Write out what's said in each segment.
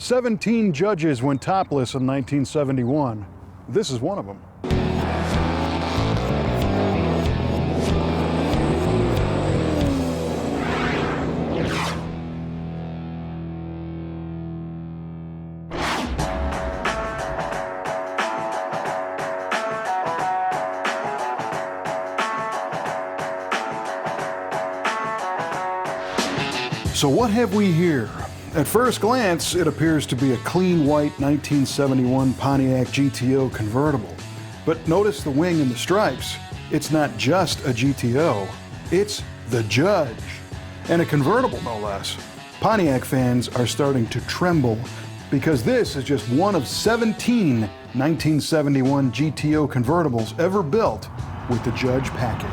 17 judges went topless in 1971. This is one of them. So what have we here? At first glance, it appears to be a clean white 1971 Pontiac GTO convertible. But notice the wing and the stripes. It's not just a GTO, it's the Judge. And a convertible, no less. Pontiac fans are starting to tremble because this is just one of 17 1971 GTO convertibles ever built with the Judge package.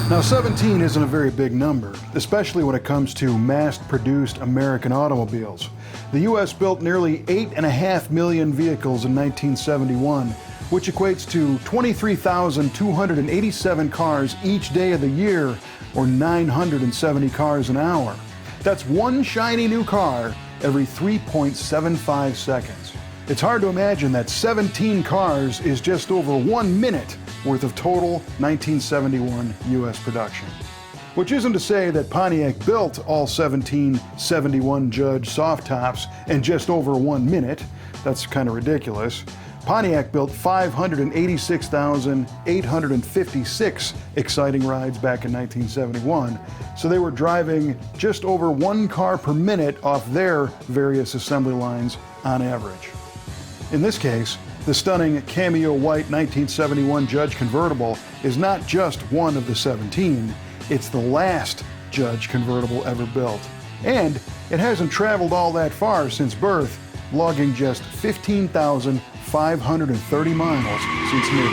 Now, 17 isn't a very big number, especially when it comes to mass-produced American automobiles. The U.S. built nearly 8.5 million vehicles in 1971, which equates to 23,287 cars each day of the year, or 970 cars an hour. That's one shiny new car every 3.75 seconds. It's hard to imagine that 17 cars is just over 1 minute worth of total 1971 U.S. production. Which isn't to say that Pontiac built all 17 71 Judge soft tops in just over 1 minute. That's kind of ridiculous. Pontiac built 586,856 exciting rides back in 1971, so they were driving just over 1 car per minute off their various assembly lines on average. In this case, the stunning cameo white 1971 Judge convertible is not just one of the 17, it's the last Judge convertible ever built. And it hasn't traveled all that far since birth, logging just 15,530 miles since new.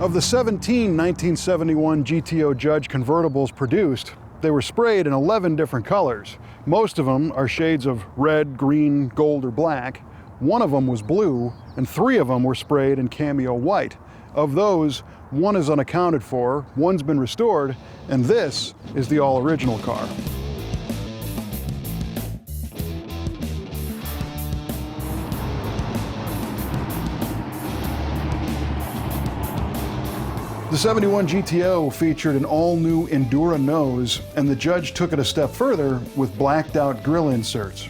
Of the 17 1971 GTO Judge convertibles produced, they were sprayed in 11 different colors. Most of them are shades of red, green, gold, or black. One of them was blue, and 3 of them were sprayed in cameo white. Of those, 1 is unaccounted for, 1's been restored, and this is the all-original car. The 71 GTO featured an all-new Endura nose, and the Judge took it a step further with blacked-out grille inserts.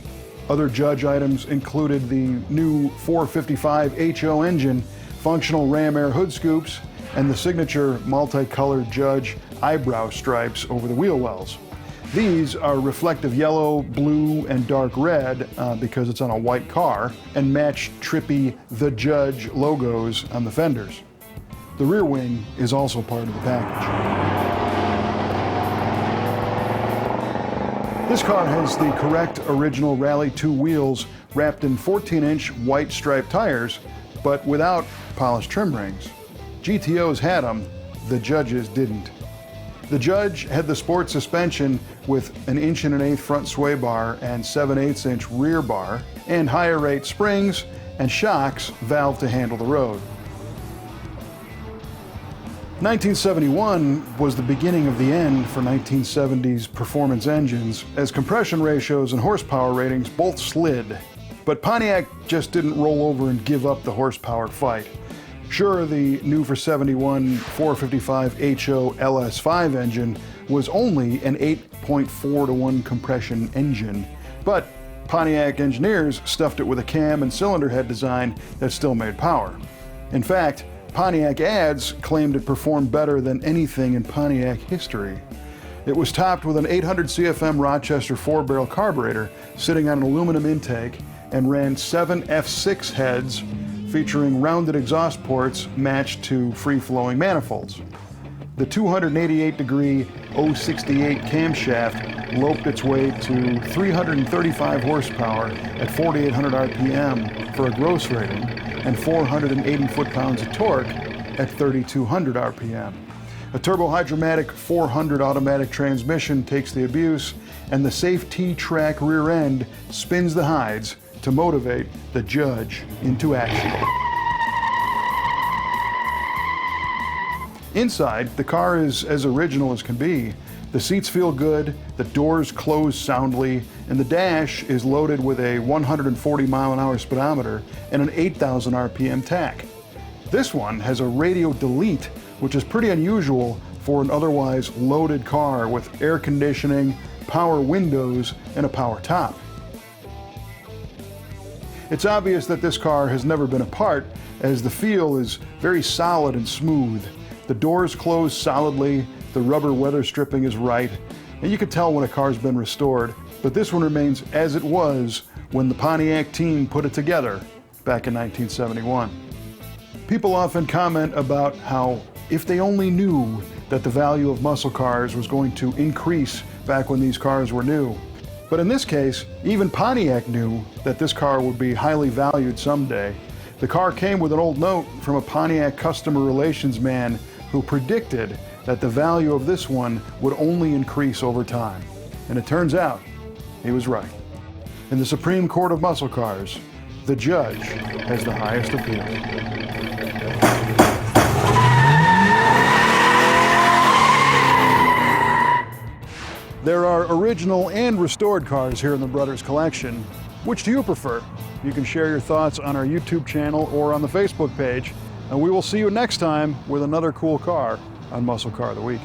Other Judge items included the new 455 HO engine, functional ram air hood scoops, and the signature multicolored Judge eyebrow stripes over the wheel wells. These are reflective yellow, blue, and dark red because it's on a white car, and match trippy The Judge logos on the fenders. The rear wing is also part of the package. This car has the correct original Rally 2 wheels wrapped in 14-inch white striped tires, but without polished trim rings. GTOs had them, the Judges didn't. The Judge had the sport suspension with an 1 1/8" front sway bar and 7/8" rear bar, and higher rate springs and shocks valved to handle the road. 1971 was the beginning of the end for 1970s performance engines, as compression ratios and horsepower ratings both slid. But Pontiac just didn't roll over and give up the horsepower fight. Sure, the new for 71 455 HO LS5 engine was only an 8.4-to-1 compression engine, but Pontiac engineers stuffed it with a cam and cylinder head design that still made power. In fact, Pontiac ads claimed it performed better than anything in Pontiac history. It was topped with an 800 CFM Rochester 4-barrel carburetor sitting on an aluminum intake and ran 7 F6 heads featuring rounded exhaust ports matched to free-flowing manifolds. The 288-degree 068 camshaft loped its way to 335 horsepower at 4,800 RPM for a gross rating and 480 foot-pounds of torque at 3,200 RPM. A turbo-hydromatic 400 automatic transmission takes the abuse, and the safe T-track rear end spins the hides to motivate the Judge into action. Inside, the car is as original as can be. The seats feel good, the doors close soundly, and the dash is loaded with a 140 mile an hour speedometer and an 8,000 RPM tach. This one has a radio delete, which is pretty unusual for an otherwise loaded car with air conditioning, power windows, and a power top. It's obvious that this car has never been apart, as the feel is very solid and smooth. The doors close solidly, the rubber weather stripping is right, and you can tell when a car's been restored, but this one remains as it was when the Pontiac team put it together back in 1971. People often comment about how if they only knew that the value of muscle cars was going to increase back when these cars were new. But in this case, even Pontiac knew that this car would be highly valued someday. The car came with an old note from a Pontiac customer relations man who predicted that the value of this one would only increase over time. And it turns out, he was right. In the Supreme Court of Muscle Cars, the judge has the highest appeal. There are original and restored cars here in the Brothers collection. Which do you prefer? You can share your thoughts on our YouTube channel or on the Facebook page. And we will see you next time with another cool car on Muscle Car of the Week.